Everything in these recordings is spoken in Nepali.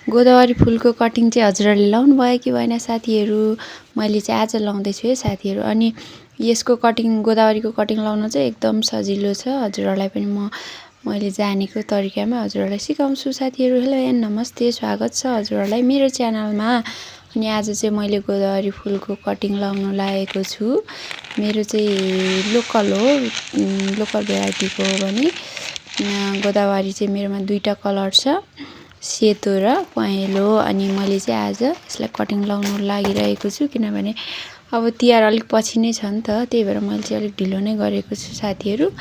गोदावरी फुलको कटिङ चाहिँ हजुरहरूले लाउनु भयो कि भएन साथीहरू? मैले चाहिँ आज लाउँदैछु है साथीहरू। अनि यसको कटिङ, गोदावरीको कटिङ लाउन चाहिँ एकदम सजिलो छ। हजुरहरूलाई पनि मैले जानेको तरिकामा हजुरहरूलाई सिकाउँछु साथीहरू। हेलो एन्ड नमस्ते, स्वागत छ हजुरहरूलाई मेरो च्यानलमा। अनि आज चाहिँ मैले गोदावरी फुलको कटिङ लाउन लागेको छु। मेरो चाहिँ लोकल हो, लोकल भेराइटीको हो भने गोदावरी चाहिँ मेरोमा दुईटा कलर छ, सेतो र पहेँलो। अनि मैले चाहिँ आज यसलाई कटिङ लाउन लागिरहेको छु, किनभने अब तिहार अलिक पछि नै छ नि त, त्यही भएर मैले चाहिँ अलिक ढिलो नै गरेको छु साथीहरू।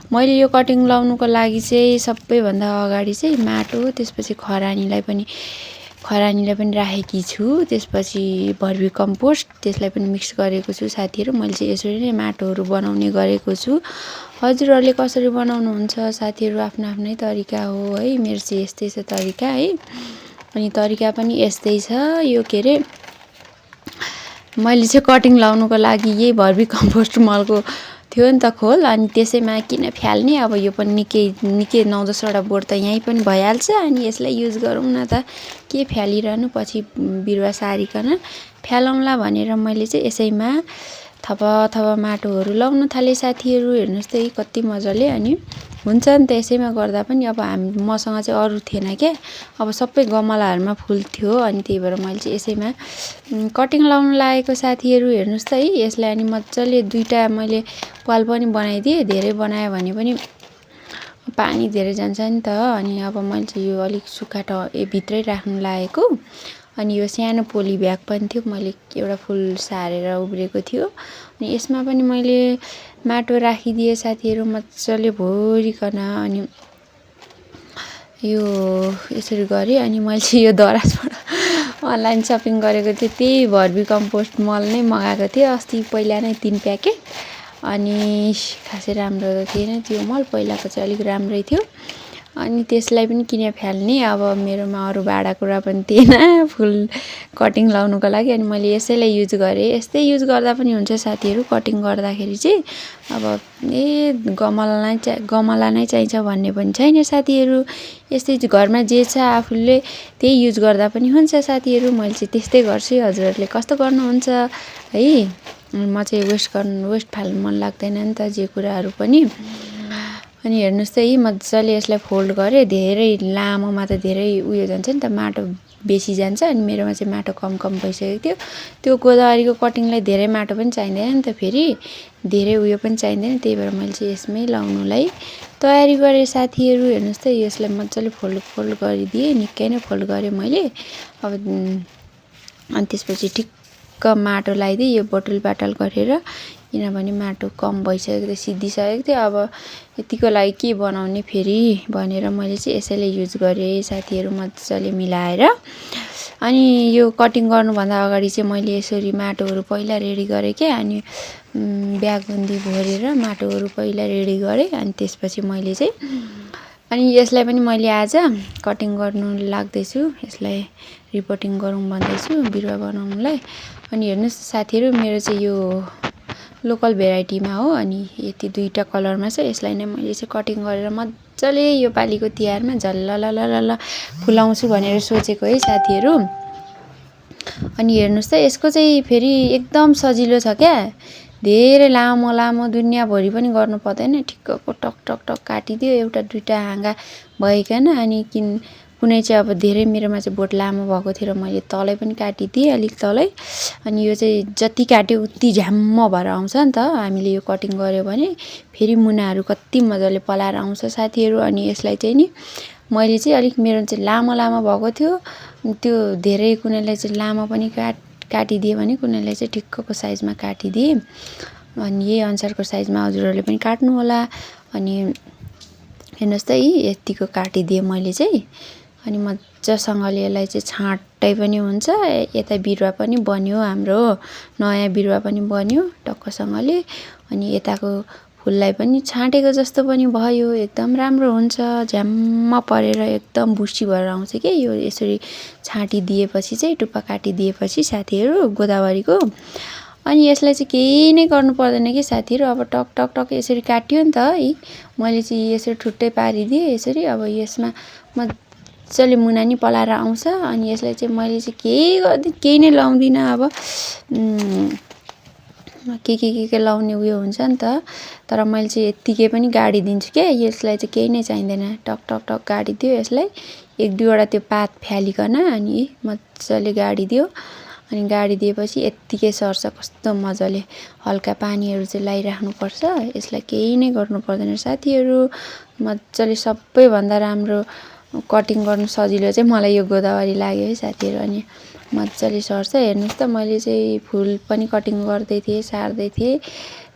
मैले यो कटिङ लाउनुको लागि चाहिँ सबैभन्दा अगाडि चाहिँ माटो, त्यसपछि खरानीलाई पनि राखेकी छु, त्यसपछि भर्मी कम्पोस्ट, त्यसलाई पनि मिक्स गरेको छु साथीहरू। मैले चाहिँ यसरी नै माटोहरू बनाउने गरेको छु। हजुरहरूले कसरी बनाउनुहुन्छ साथीहरू? आफ्नो आफ्नै तरिका हो है, मेरो चाहिँ यस्तै छ तरिका है। अनि तरिका पनि यस्तै छ। यो के अरे, मैले चाहिँ कटिङ लाउनुको लागि यही भर्मी कम्पोस्ट मलको थियो नि त खोल, अनि त्यसैमा किन फ्याल्ने, अब यो पनि निकै 9-10वटा बोट त यहीँ पनि भइहाल्छ। अनि यसलाई युज गरौँ न त, के फ्यालिरहनु, पछि बिरुवा सारिकन फ्यालौँला भनेर मैले चाहिँ यसैमा थप माटोहरू लाउन थालेँ साथीहरू। हेर्नुहोस् त कति मजाले। अनि हुन्छ नि त यसैमा गर्दा पनि। अब मसँग चाहिँ अरू थिएन क्या, अब सबै गमलाहरूमा फुल थियो, अनि त्यही भएर मैले चाहिँ यसैमा कटिङ लाउन लागेको साथीहरू। हेर्नुहोस् त है, यसलाई अनि मजाले दुईटा मैले पाल पनि बनाइदिएँ। धेरै बनायो भने पनि पानी धेरै जान्छ नि त। अनि अब मैले चाहिँ यो अलिक सुक्खा भित्रै राख्नु लागेको। अनि यो सानो पोली ब्याग पनि थियो, मैले एउटा फुल सारेर उब्रेको थियो। अनि यसमा पनि मैले माटो राखिदिएँ साथीहरू मजाले भरिकन। अनि यो यसरी गरेँ। अनि मैले चाहिँ यो दराजबाट अनलाइन सपिङ गरेको थिएँ, त्यही भर्मी कम्पोस्ट मल नै मगाएको थिएँ अस्ति, पहिला नै 3 प्याकेट। अनि खासै राम्रो त थिएन त्यो मल, पहिलाको चाहिँ अलिक राम्रै थियो। अनि त्यसलाई पनि किन फ्याल्ने, अब मेरोमा अरू भाँडाकुँडा पनि थिएन फुल कटिङ लाउनुको लागि। अनि मैले यसैलाई युज गरेँ। यस्तै युज गर्दा पनि हुन्छ साथीहरू। कटिङ गर्दाखेरि चाहिँ अब गमला नै चाहिन्छ भन्ने पनि छैन साथीहरू। यस्तै घरमा जे छ आफूले त्यही युज गर्दा पनि हुन्छ साथीहरू। मैले चाहिँ त्यस्तै गर्छु। हजुरहरूले कस्तो गर्नुहुन्छ है? म चाहिँ वेस्ट फाल्नु मन लाग्दैन नि त जे कुराहरू पनि। अनि हेर्नुहोस् त है, मजाले यसलाई फोल्ड गरेँ। धेरै लामोमा त धेरै उयो जान्छ नि त, माटो बेसी जान्छ। अनि मेरोमा चाहिँ माटो कम भइसकेको थियो। त्यो गोदावरीको कटिङलाई धेरै माटो पनि चाहिँदैन नि त, फेरि धेरै उयो पनि चाहिँदैन। त्यही भएर मैले चाहिँ यसमै लाउनुलाई तयारी गरेँ साथीहरू। हेर्नुहोस् त, यसलाई मजाले फोल्ड गरिदिएँ, निकै नै फोल्ड गरेँ मैले। अब अनि त्यसपछि ठिक्क माटो लगाइदिएँ यो बटुल गरेर, किनभने माटो कम भइसकेको थियो, सिद्धिसकेको थियो। अब यतिको लागि के बनाउने फेरि भनेर मैले चाहिँ यसैले युज गरेँ साथीहरू, मजाले मिलाएर। अनि यो कटिङ गर्नुभन्दा अगाडि चाहिँ मैले यसरी माटोहरू पहिला रेडी गरेँ क्या। अनि ब्यागबन्दी भरेर माटोहरू पहिला रेडी गरेँ। अनि त्यसपछि मैले चाहिँ अनि यसलाई पनि मैले आज कटिङ गर्नु लाग्दैछु, यसलाई रिपोर्टिङ गरौँ भन्दैछु बिरुवा बनाउनुलाई। अनि हेर्नुहोस् साथीहरू, मेरो चाहिँ यो लोकल भेराइटीमा हो। अनि यति दुईटा कलरमा छ। यसलाई नै मैले चाहिँ कटिङ गरेर मजाले यो पालिको तिहारमा झल्ललललल फुलाउँछु भनेर सोचेको है साथीहरू। अनि हेर्नुहोस् त, यसको चाहिँ फेरि एकदम सजिलो छ क्या। धेरै लामो दुनियाँभरि पनि गर्नु पर्दैन, ठिक्कको टक काटिदियो, एउटा दुईटा हाँगा भइकन। अनि कुनै चाहिँ अब धेरै मेरोमा चाहिँ बोट लामो भएको थियो र मैले तलै पनि काटिदिएँ, अलिक तलै। अनि यो चाहिँ जति काट्यो उति झ्याम्म भएर आउँछ नि त, हामीले यो कटिङ गऱ्यो भने। फेरि मुनाहरू कति मजाले पलाएर आउँछ साथीहरू। अनि यसलाई चाहिँ नि मैले चाहिँ अलिक, मेरो चाहिँ लामो भएको थियो, त्यो धेरै कुनैलाई चाहिँ लामो पनि काटिदिएँ भने कुनैलाई चाहिँ ठिक्कको साइजमा काटिदिएँ। अनि यही अनुसारको साइजमा हजुरहरूले पनि काट्नु होला। अनि हेर्नुहोस् त है, यतिको काटिदिएँ मैले चाहिँ। अनि मजासँगले यसलाई चाहिँ छाँटै पनि हुन्छ, यता बिरुवा पनि बन्यो, हाम्रो नयाँ बिरुवा पनि बन्यो टक्कसँगले। अनि यताको फुललाई पनि छाँटेको जस्तो पनि भयो, एकदम राम्रो हुन्छ, झ्याम्म परेर एकदम बुसी भएर आउँछ क्या यो यसरी छाँटिदिएपछि चाहिँ, टुप्पा काटिदिएपछि साथीहरू गोदावरीको। अनि यसलाई चाहिँ केही नै गर्नु पर्दैन कि साथीहरू। अब टक यसरी काट्यो नि त है, मैले चाहिँ यसरी ठुट्टै पारिदिएँ यसरी। अब यसमा मजाले मुना नि पलाएर आउँछ। अनि यसलाई चाहिँ मैले चाहिँ केही नै लाउँदिनँ। अब के लाउने उयो हुन्छ नि त। तर मैले चाहिँ यत्तिकै पनि गाडी दिन्छु क्या। यसलाई चाहिँ केही नै चाहिँदैन। टक टक टक गाडी दियो यसलाई। 1-2 वटा त्यो पात फ्यालिकन अनि मजाले गाडी दियो। अनि गाडी दिएपछि यत्तिकै सर्छ कस्तो मजाले। हल्का पानीहरू चाहिँ लगाइराख्नुपर्छ। यसलाई केही नै गर्नु पर्दैन साथीहरू। मजाले सबैभन्दा राम्रो कटिङ गर्नु सजिलो चाहिँ मलाई यो गोदावरी लाग्यो है साथीहरू। अनि मजाले सर्छ। हेर्नुहोस् त मैले चाहिँ फुल पनि कटिङ गर्दै थिएँ, सार्दै थिएँ।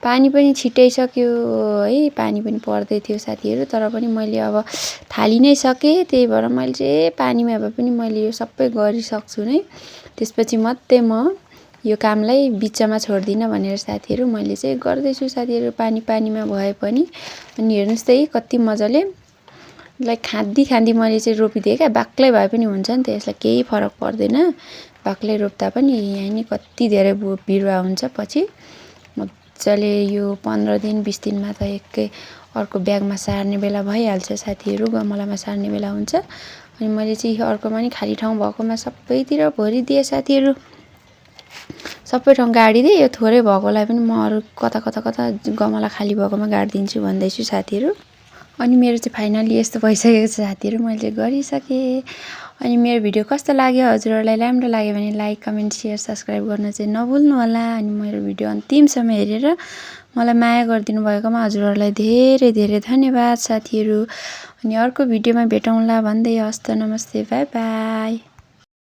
पानी पनि छिट्टै सक्यो है। पानी पनि पर्दै थियो साथीहरू। तर पनि मैले अब थाली नै सकेँ। त्यही भएर मैले चाहिँ पानीमा भए पनि मैले यो सबै गरिसक्छु नै। त्यसपछि मात्रै म यो कामलाई बिचमा छोड्दिनँ भनेर साथीहरू मैले चाहिँ गर्दैछु साथीहरू पानीमा भए पनि। अनि हेर्नुहोस् त है कति मजाले यसलाई खाँदी मैले चाहिँ रोपिदिएँ क्या। बाक्लै भए पनि हुन्छ नि त। यसलाई केही फरक पर्दैन। बाक्लै रोप्दा पनि यहाँ नि कति धेरै बिरुवा हुन्छ पछि। मजाले यो 15 दिन 20 दिनमा त एकै अर्को ब्यागमा सार्ने बेला भइहाल्छ साथीहरू। गमलामा सार्ने बेला हुन्छ। अनि मैले चाहिँ अर्कोमा नि खाली ठाउँ भएकोमा सबैतिर भरिदिएँ साथीहरू। सबै ठाउँ गाडिदिएँ। यो थोरै भएकोलाई पनि म अरू कता गमला खाली भएकोमा गाडिदिन्छु भन्दैछु साथीहरू। अनि मेरो चाहिँ फाइनली यस्तो भइसकेको छ साथीहरू। मैले गरिसकेँ। अनि मेरो भिडियो कस्तो लाग्यो हजुरहरूलाई राम्रो लाग्यो भने लाइक कमेन्ट सेयर सब्सक्राइब गर्न चाहिँ नभुल्नु होला। अनि मेरो भिडियो अन्तिमसम्म हेरेर मलाई माया गरिदिनु भएकोमा हजुरहरूलाई धेरै धेरै धन्यवाद साथीहरू। अनि अर्को भिडियोमा भेटौँला भन्दै हस्त नमस्ते बाई बाई।